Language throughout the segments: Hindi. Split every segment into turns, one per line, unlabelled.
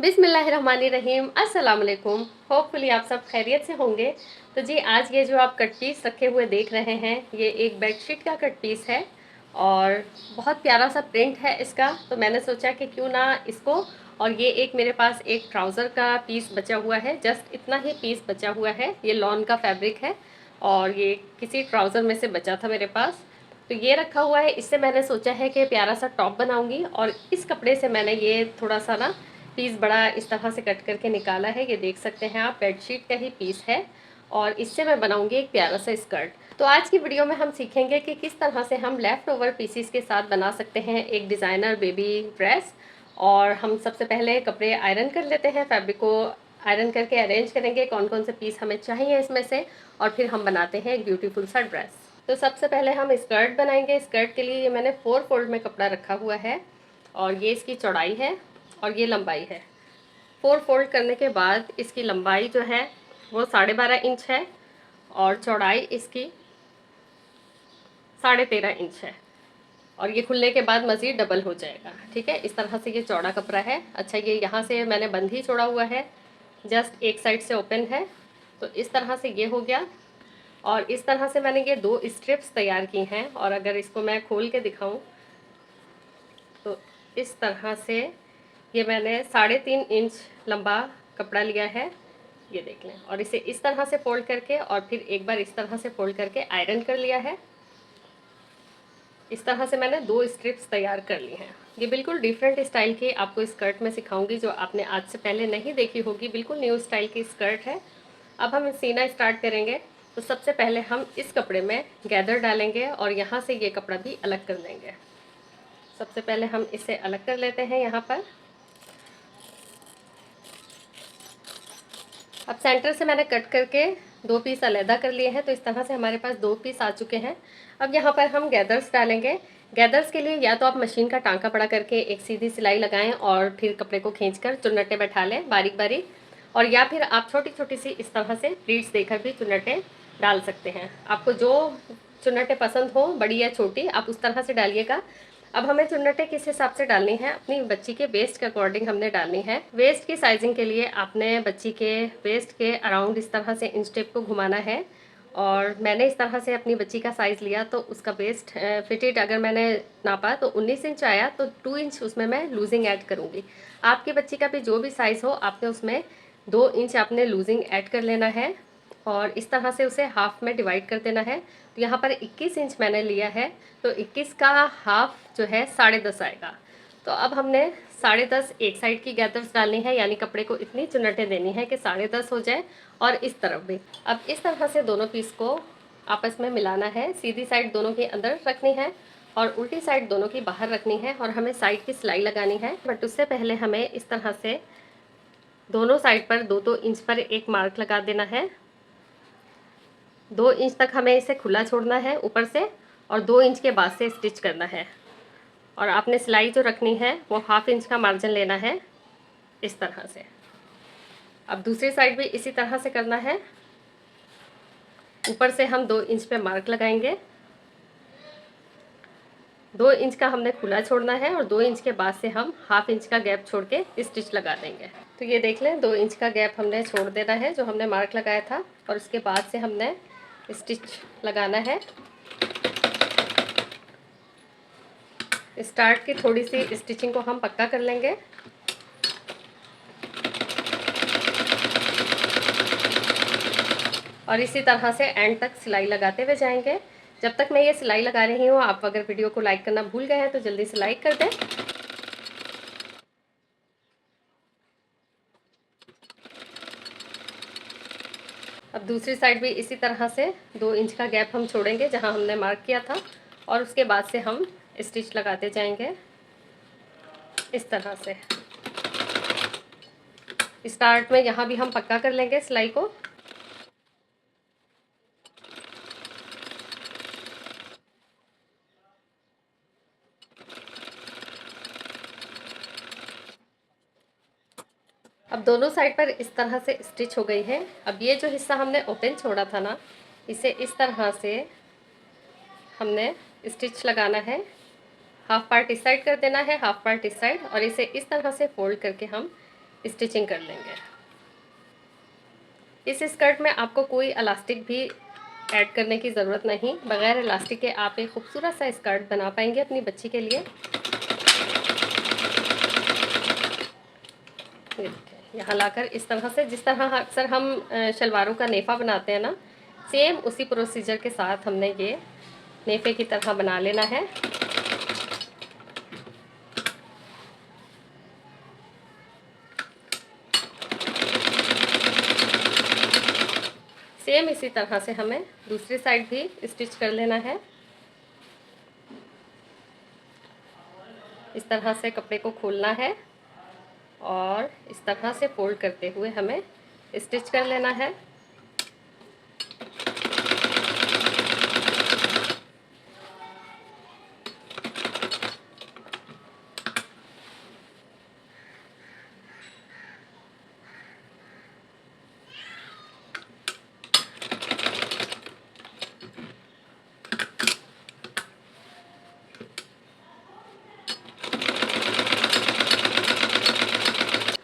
बिस्मिल्लाहिर्रहमानिर्रहीम। अस्सलाम वालेकुम। होपफुली आप सब खैरियत से होंगे। तो जी आज ये जो आप कट पीस रखे हुए देख रहे हैं, ये एक बेडशीट का कट पीस है और बहुत प्यारा सा प्रिंट है इसका। तो मैंने सोचा कि क्यों ना इसको, और ये एक मेरे पास एक ट्राउज़र का पीस बचा हुआ है, जस्ट इतना ही पीस बचा हुआ है। ये लॉन का फैब्रिक है और ये किसी ट्राउज़र में से बचा था मेरे पास, तो ये रखा हुआ है। इससे मैंने सोचा है कि प्यारा सा टॉप बनाऊंगी, और इस कपड़े से मैंने ये थोड़ा सा ना पीस बड़ा इस तरह से कट करके निकाला है। ये देख सकते हैं आप, बेडशीट का ही पीस है और इससे मैं बनाऊंगी एक प्यारा सा स्कर्ट। तो आज की वीडियो में हम सीखेंगे कि किस तरह से हम लेफ़्ट ओवर पीसीस के साथ बना सकते हैं एक डिज़ाइनर बेबी ड्रेस। और हम सबसे पहले कपड़े आयरन कर लेते हैं, फैब्रिक को आयरन करके अरेंज करेंगे कौन कौन से पीस हमें चाहिए इसमें से, और फिर हम बनाते हैं एक ब्यूटीफुल सा ड्रेस। तो सबसे पहले हम स्कर्ट बनाएंगे। स्कर्ट के लिए ये मैंने 4 फोल्ड में कपड़ा रखा हुआ है और ये इसकी चौड़ाई है और ये लंबाई है। 4 फोल्ड करने के बाद इसकी लंबाई जो है वो 12.5 इंच है और चौड़ाई इसकी 13.5 इंच है, और ये खुलने के बाद मज़ीद डबल हो जाएगा। ठीक है, इस तरह से ये चौड़ा कपड़ा है। अच्छा, ये यहाँ से मैंने बंद ही छोड़ा हुआ है, जस्ट एक साइड से ओपन है। तो इस तरह से ये हो गया, और इस तरह से मैंने ये 2 स्ट्रिप्स तैयार की हैं। और अगर इसको मैं खोल के दिखाऊं तो इस तरह से ये मैंने 3.5 इंच लंबा कपड़ा लिया है, ये देख लें। और इसे इस तरह से फोल्ड करके और फिर एक बार इस तरह से फोल्ड करके आयरन कर लिया है। इस तरह से मैंने 2 स्ट्रिप्स तैयार कर ली हैं। ये बिल्कुल डिफरेंट स्टाइल की आपको स्कर्ट में सिखाऊंगी, जो आपने आज से पहले नहीं देखी होगी। बिल्कुल न्यू स्टाइल की स्कर्ट है। अब हम सीना स्टार्ट करेंगे। तो सबसे पहले हम इस कपड़े में गैदर डालेंगे और यहाँ से ये कपड़ा भी अलग कर लेंगे। सबसे पहले हम इसे अलग कर लेते हैं यहाँ पर। अब सेंटर से मैंने कट करके 2 पीस अलहदा कर लिए हैं। तो इस तरह से हमारे पास 2 पीस आ चुके हैं। अब यहाँ पर हम गैदर्स डालेंगे। गैदर्स के लिए या तो आप मशीन का टांका पड़ा करके एक सीधी सिलाई लगाएं और फिर कपड़े को खींचकर चुन्नटें बैठा लें बारीक बारीक, और या फिर आप छोटी छोटी सी इस तरह से प्लीट्स देकर भी चुन्नटें डाल सकते हैं। आपको जो चुन्नटें पसंद हो, बड़ी या छोटी, आप उस तरह से डालिएगा। अब हमें चुन्नटें किस हिसाब से डालनी है, अपनी बच्ची के वेस्ट के अकॉर्डिंग हमने डालनी है। वेस्ट की साइजिंग के लिए आपने बच्ची के वेस्ट के अराउंड इस तरह से इंच टेप को घुमाना है। और मैंने इस तरह से अपनी बच्ची का साइज़ लिया, तो उसका वेस्ट फिटेड अगर मैंने नापा तो 19 इंच आया, तो 2 इंच उसमें मैं लूजिंग ऐड करूँगी। आपकी बच्ची का भी जो भी साइज़ हो, आपने उसमें 2 इंच आपने लूजिंग ऐड कर लेना है और इस तरह से उसे हाफ में डिवाइड कर देना है। तो यहाँ पर 21 इंच मैंने लिया है, तो 21 का हाफ जो है 10.5 आएगा। तो अब हमने 10.5 एक साइड की गैदर्स डालनी है, यानी कपड़े को इतनी चुन्नटें देनी है कि 10.5 हो जाए, और इस तरफ भी। अब इस तरह से दोनों पीस को आपस में मिलाना है। सीधी साइड दोनों के अंदर रखनी है और उल्टी साइड दोनों की बाहर रखनी है, और हमें साइड की सिलाई लगानी है। बट उससे पहले हमें इस तरह से दोनों साइड पर 2-2 इंच पर एक मार्क लगा देना है। 2 इंच तक हमें इसे खुला छोड़ना है ऊपर से, और 2 इंच के बाद से स्टिच करना है। और आपने सिलाई जो रखनी है वो हाफ इंच का मार्जिन लेना है इस तरह से। अब दूसरी साइड भी इसी तरह से करना है। ऊपर से हम 2 इंच पे मार्क लगाएंगे। 2 इंच का हमने खुला छोड़ना है और 2 इंच के बाद से हम हाफ इंच का गैप छोड़ के स्टिच लगा देंगे। तो ये देख लें, 2 इंच का गैप हमने छोड़ देना है जो हमने मार्क लगाया था, और उसके बाद से हमने स्टिच लगाना है। स्टार्ट की थोड़ी सी स्टिचिंग को हम पक्का कर लेंगे। और इसी तरह से एंड तक सिलाई लगाते हुए जाएंगे। जब तक मैं ये सिलाई लगा रही हूँ, आप अगर वीडियो को लाइक करना भूल गए हैं तो जल्दी से लाइक कर दें। अब दूसरी साइड भी इसी तरह से 2 इंच का गैप हम छोड़ेंगे जहाँ हमने मार्क किया था, और उसके बाद से हम स्टिच लगाते जाएंगे इस तरह से। स्टार्ट में यहाँ भी हम पक्का कर लेंगे सिलाई को। अब दोनों साइड पर इस तरह से स्टिच हो गई है। अब ये जो हिस्सा हमने ओपन छोड़ा था ना, इसे इस तरह से हमने स्टिच लगाना है। हाफ पार्ट इस साइड कर देना है, हाफ पार्ट इस साइड, और इसे इस तरह से फोल्ड करके हम स्टिचिंग कर लेंगे। इस स्कर्ट में आपको कोई इलास्टिक भी ऐड करने की ज़रूरत नहीं, बगैर इलास्टिक के आप एक खूबसूरत सा स्कर्ट बना पाएंगे अपनी बच्ची के लिए। ये देखिए, यहाँ लाकर इस तरह से, जिस तरह अक्सर हम शलवारों का नेफा बनाते हैं ना, सेम उसी प्रोसीजर के साथ हमने ये नेफे की तरह बना लेना है। सेम इसी तरह से हमें दूसरी साइड भी स्टिच कर लेना है। इस तरह से कपड़े को खोलना है और इस तरह से फोल्ड करते हुए हमें स्टिच कर लेना है।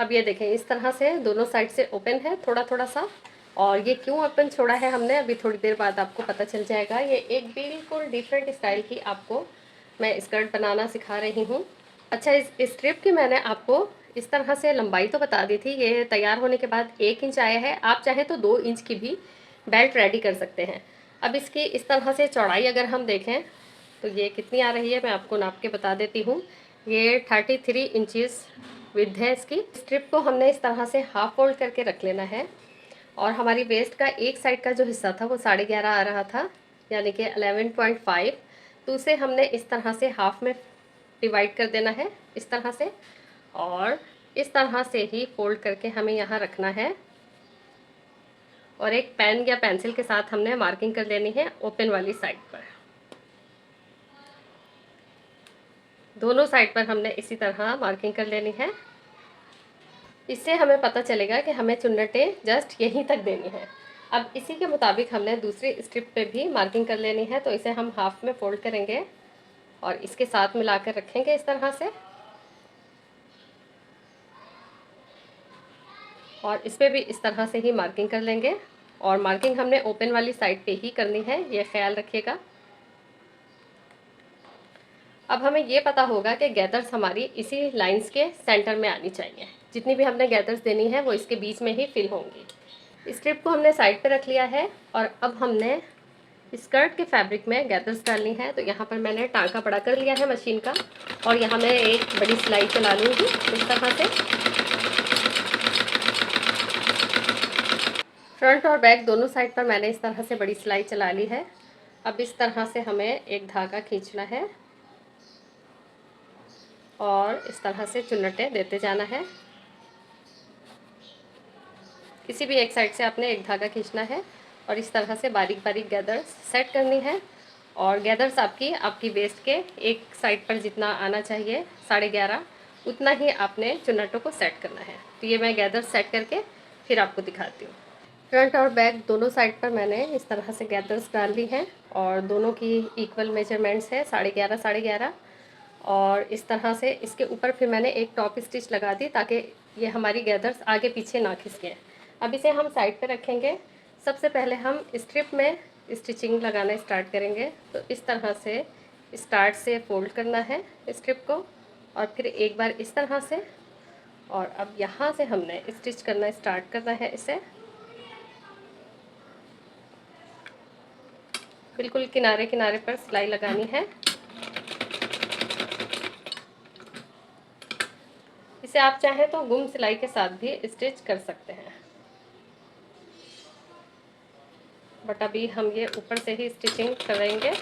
अब ये देखें, इस तरह से दोनों साइड से ओपन है थोड़ा थोड़ा सा। और ये क्यों ओपन छोड़ा है हमने, अभी थोड़ी देर बाद आपको पता चल जाएगा। ये एक बिल्कुल डिफरेंट स्टाइल की आपको मैं स्कर्ट बनाना सिखा रही हूँ। अच्छा, इस स्ट्रिप की मैंने आपको इस तरह से लंबाई तो बता दी थी। ये तैयार होने के बाद 1 इंच आया है, आप चाहे तो 2 इंच की भी बेल्ट रेडी कर सकते हैं। अब इसकी इस तरह से चौड़ाई अगर हम देखें तो ये कितनी आ रही है, मैं आपको नाप के बता देती हूँ। ये 33 इंचज़ विड्थ है इसकी। स्ट्रिप को हमने इस तरह से हाफ फोल्ड करके रख लेना है और हमारी वेस्ट का एक साइड का जो हिस्सा था वो 11.5 आ रहा था, यानी कि 11.5, तो उसे हमने इस तरह से हाफ में डिवाइड कर देना है इस तरह से, और इस तरह से ही फोल्ड करके हमें यहाँ रखना है। और एक पेन या पेंसिल के साथ हमने मार्किंग कर लेनी है ओपन वाली साइड पर। दोनों साइड पर हमने इसी तरह मार्किंग कर लेनी है। इससे हमें पता चलेगा कि हमें चुन्नटें जस्ट यहीं तक देनी है। अब इसी के मुताबिक हमने दूसरी स्ट्रिप पे भी मार्किंग कर लेनी है, तो इसे हम हाफ में फोल्ड करेंगे और इसके साथ मिलाकर रखेंगे इस तरह से। और इस पर भी इस तरह से ही मार्किंग कर लेंगे, और मार्किंग हमने ओपन वाली साइड पे ही करनी है, ये ख्याल रखिएगा। अब हमें ये पता होगा कि गैदर्स हमारी इसी लाइंस के सेंटर में आनी चाहिए। जितनी भी हमने गैदर्स देनी है वो इसके बीच में ही फिल होंगी। स्ट्रिप को हमने साइड पे रख लिया है और अब हमने स्कर्ट के फैब्रिक में गैदर्स डालनी है। तो यहाँ पर मैंने टांका बड़ा कर लिया है मशीन का, और यहाँ मैं एक बड़ी सिलाई चला लूँगी इस तरह से। फ्रंट और बैक दोनों साइड पर मैंने इस तरह से बड़ी सिलाई चला ली है। अब इस तरह से हमें एक धागा खींचना है और इस तरह से चुन्नटें देते जाना है। किसी भी एक साइड से आपने एक धागा खींचना है और इस तरह से बारीक बारीक गैदर्स सेट करनी है। और गैदर्स आपकी वेस्ट के एक साइड पर जितना आना चाहिए 11.5, उतना ही आपने चुन्नटों को सेट करना है। तो ये मैं गैदर्स सेट करके फिर आपको दिखाती हूँ। फ्रंट और बैक दोनों साइड पर मैंने इस तरह से गैदर्स डाल ली हैं और दोनों की इक्वल मेजरमेंट्स है 11.5। और इस तरह से इसके ऊपर फिर मैंने एक टॉप स्टिच लगा दी ताकि ये हमारी गैदर्स आगे पीछे ना खिसकें। अब इसे हम साइड पे रखेंगे। सबसे पहले हम स्ट्रिप में स्टिचिंग लगाना स्टार्ट करेंगे। तो इस तरह से स्टार्ट से फोल्ड करना है स्ट्रिप को, और फिर एक बार इस तरह से, और अब यहाँ से हमने स्टिच करना स्टार्ट करना है। इसे बिल्कुल किनारे किनारे पर सिलाई लगानी है। इसे आप चाहें तो गुम सिलाई के साथ भी स्टिच कर सकते हैं, बट अभी हम ये ऊपर से ही स्टिचिंग करेंगे।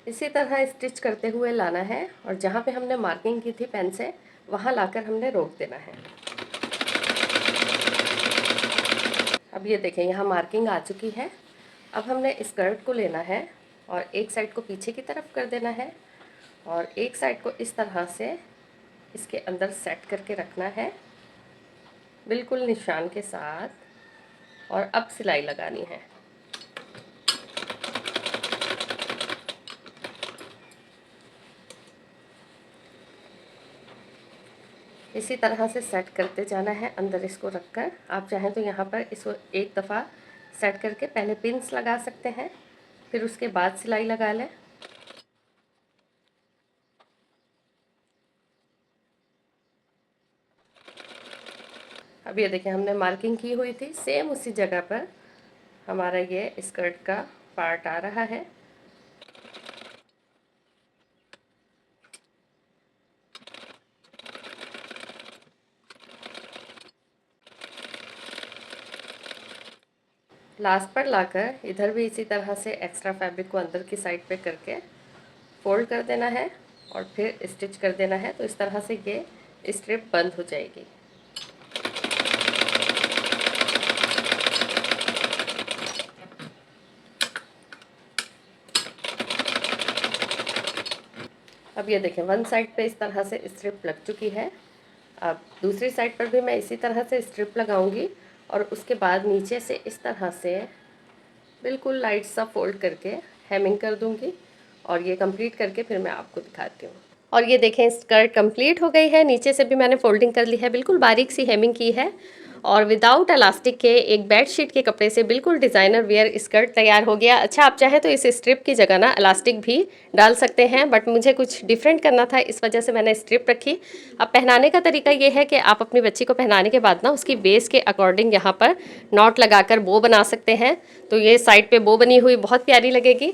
इसी तरह स्टिच करते हुए लाना है और जहाँ पे हमने मार्किंग की थी पेन से, वहाँ लाकर हमने रोक देना है। अब ये देखें, यहाँ मार्किंग आ चुकी है। अब हमने स्कर्ट को लेना है और एक साइड को पीछे की तरफ कर देना है और एक साइड को इस तरह से इसके अंदर सेट करके रखना है बिल्कुल निशान के साथ, और अब सिलाई लगानी है। इसी तरह से सेट करते जाना है अंदर इसको रखकर। आप चाहें तो यहाँ पर इसको एक दफ़ा सेट करके पहले पिन्स लगा सकते हैं, फिर उसके बाद सिलाई लगा लें। अब ये देखिए हमने मार्किंग की हुई थी, सेम उसी जगह पर हमारा ये स्कर्ट का पार्ट आ रहा है। लास्ट पर लाकर इधर भी इसी तरह से एक्स्ट्रा फैब्रिक को अंदर की साइड पे करके फोल्ड कर देना है और फिर स्टिच कर देना है। तो इस तरह से ये स्ट्रिप बंद हो जाएगी। अब ये देखें वन साइड पे इस तरह से स्ट्रिप लग चुकी है। अब दूसरी साइड पर भी मैं इसी तरह से स्ट्रिप लगाऊंगी और उसके बाद नीचे से इस तरह से बिल्कुल लाइट सा फोल्ड करके हेमिंग कर दूंगी और ये कंप्लीट करके फिर मैं आपको दिखाती हूँ। और ये देखें स्कर्ट कंप्लीट हो गई है, नीचे से भी मैंने फोल्डिंग कर ली है, बिल्कुल बारीक सी हेमिंग की है और विदाउट इलास्टिक के एक बेडशीट के कपड़े से बिल्कुल डिज़ाइनर वेयर स्कर्ट तैयार हो गया। अच्छा आप चाहें तो इस स्ट्रिप की जगह ना इलास्टिक भी डाल सकते हैं, बट मुझे कुछ डिफरेंट करना था, इस वजह से मैंने स्ट्रिप रखी। अब पहनाने का तरीका ये है कि आप अपनी बच्ची को पहनाने के बाद ना उसकी वेस्ट के अकॉर्डिंग यहाँ पर नॉट लगाकर बो बना सकते हैं। तो ये साइड पे बो बनी हुई बहुत प्यारी लगेगी।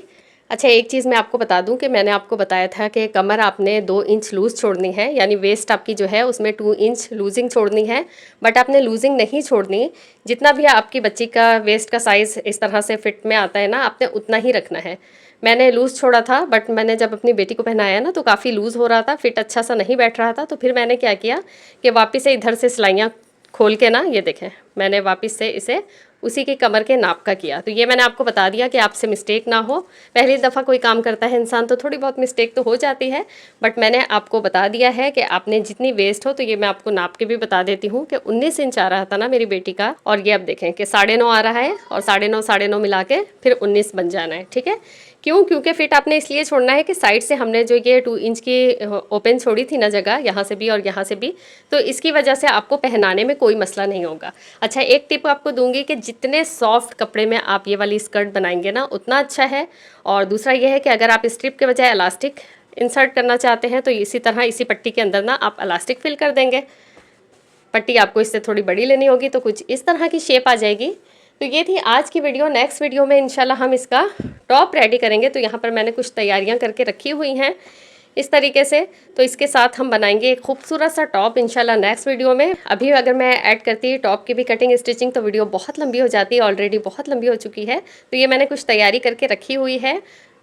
अच्छा एक चीज़ मैं आपको बता दूं कि मैंने आपको बताया था कि कमर आपने 2 इंच लूज़ छोड़नी है, यानी वेस्ट आपकी जो है उसमें 2 इंच लूजिंग छोड़नी है, बट आपने लूजिंग नहीं छोड़नी। जितना भी आपकी बच्ची का वेस्ट का साइज़ इस तरह से फिट में आता है ना, आपने उतना ही रखना है। मैंने लूज़ छोड़ा था, बट मैंने जब अपनी बेटी को पहनाया ना तो काफ़ी लूज़ हो रहा था, फिट अच्छा सा नहीं बैठ रहा था। तो फिर मैंने क्या किया कि वापस से इधर से सिलाइयाँ खोल के ना, ये देखें मैंने वापस से इसे उसी के कमर के नाप का किया। तो ये मैंने आपको बता दिया कि आपसे मिस्टेक ना हो। पहली दफ़ा कोई काम करता है इंसान तो थोड़ी बहुत मिस्टेक तो हो जाती है, बट मैंने आपको बता दिया है कि आपने जितनी वेस्ट हो। तो ये मैं आपको नाप के भी बता देती हूँ कि 19 इंच आ रहा था ना मेरी बेटी का, और ये अब देखें कि 9.5 आ रहा है और 9.5 मिला के फिर 19 बन जाना है। ठीक है, क्यों? क्योंकि फिट आपने इसलिए छोड़ना है कि साइड से हमने जो ये 2 इंच की ओपन छोड़ी थी ना जगह, यहाँ से भी और यहाँ से भी, तो इसकी वजह से आपको पहनाने में कोई मसला नहीं होगा। अच्छा एक टिप आपको दूंगी कि जितने सॉफ्ट कपड़े में आप ये वाली स्कर्ट बनाएंगे ना उतना अच्छा है। और दूसरा ये है कि अगर आप स्ट्रिप के बजाय इलास्टिक इंसर्ट करना चाहते हैं तो इसी तरह इसी पट्टी के अंदर ना आप इलास्टिक फिल कर देंगे। पट्टी आपको इससे थोड़ी बड़ी लेनी होगी तो कुछ इस तरह की शेप आ जाएगी। तो ये थी आज की वीडियो। नेक्स्ट वीडियो में इंशाल्लाह हम इसका टॉप रेडी करेंगे। तो यहाँ पर मैंने कुछ तैयारियाँ करके रखी हुई हैं इस तरीके से, तो इसके साथ हम बनाएंगे एक खूबसूरत सा टॉप इंशाल्लाह नेक्स्ट वीडियो में। अभी अगर मैं ऐड करती टॉप की भी कटिंग स्टिचिंग तो वीडियो बहुत लंबी हो जाती है, ऑलरेडी बहुत लंबी हो चुकी है। तो ये मैंने कुछ तैयारी करके रखी हुई है।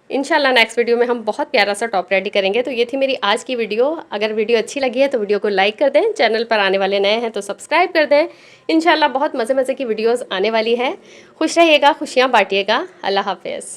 इंशाल्लाह नेक्स्ट वीडियो में हम बहुत प्यारा सा टॉप रेडी करेंगे। तो ये थी मेरी आज की वीडियो। अगर वीडियो अच्छी लगी है तो वीडियो को लाइक कर दें, चैनल पर आने वाले नए हैं तो सब्सक्राइब कर दें। इंशाल्लाह बहुत मज़े मज़े की वीडियोस आने वाली है। खुश रहिएगा, खुशियाँ बांटिएगा। अल्लाह हाफ़िज़।